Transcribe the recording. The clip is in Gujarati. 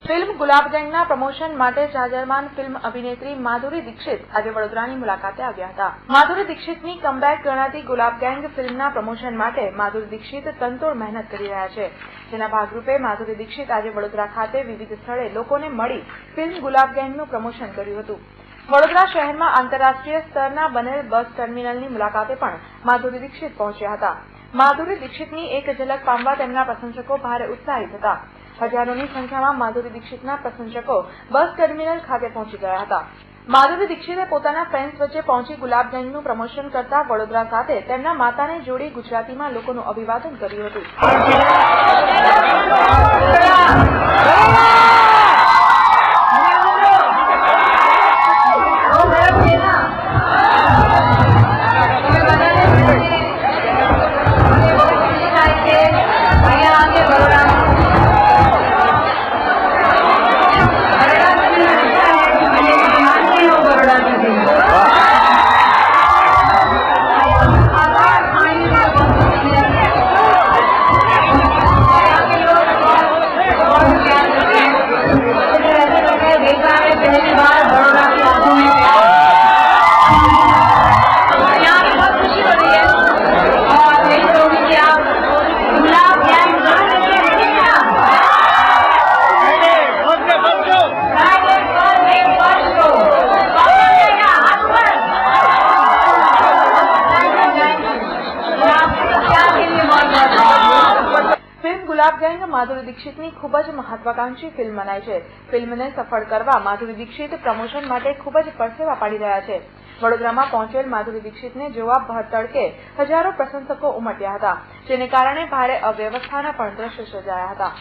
ફિલ્મ ગુલાબ ગેંગના પ્રમોશન માટે જાજરમાન ફિલ્મ અભિનેત્રી માધુરી દીક્ષિત આજે વડોદરાની મુલાકાતે આવ્યા હતા. માધુરી દીક્ષિતની કમબેક ગણાતી ગુલાબ ગેંગ ફિલ્મના પ્રમોશન માટે માધુરી દીક્ષિત તનતોડ મહેનત કરી રહ્યા છે. જેના ભાગરૂપે માધુરી દીક્ષિત આજે વડોદરા ખાતે વિવિધ સ્થળે લોકોને મળી ફિલ્મ ગુલાબ ગેંગનું પ્રમોશન કર્યું હતું. વડોદરા શહેરમાં આંતરરાષ્ટ્રીય સ્તરના બનેલ બસ ટર્મિનલની મુલાકાતે પણ માધુરી દીક્ષિત પહોંચ્યા હતા. માધુરી દીક્ષિતની એક ઝલક પામવા તેમના પ્રશંસકો ભારે ઉત્સાહિત હતા. હજારોની સંખ્યામાં માધુરી દીક્ષિતના પ્રશંસકો બસ ટર્મિનલ ખાતે પહોંચી ગયા હતા. માધુરી દીક્ષિતે પોતાના ફેન્સ વચ્ચે પહોંચી ગુલાબ ગેંગનું પ્રમોશન કરતા વડોદરા સાથે તેમના માતાને જોડી ગુજરાતીમાં લોકોનું અભિવાદન કર્યું હતું. ગુલાબ ગેંગ માધુરી દીક્ષિતની ખૂબ જ મહત્વાકાંક્ષી ફિલ્મ મનાય છે. ફિલ્મને સફળ કરવા માધુરી દીક્ષિત પ્રમોશન માટે ખૂબ જ પરસેવા પાડી રહ્યા છે. વડોદરામાં પહોંચેલ માધુરી દીક્ષિતને જોવા ભર તડકે હજારો પ્રશંસકો ઉમટ્યા હતા, જેને કારણે ભારે અવ્યવસ્થાના પણ દ્રશ્યો સર્જાયા હતા.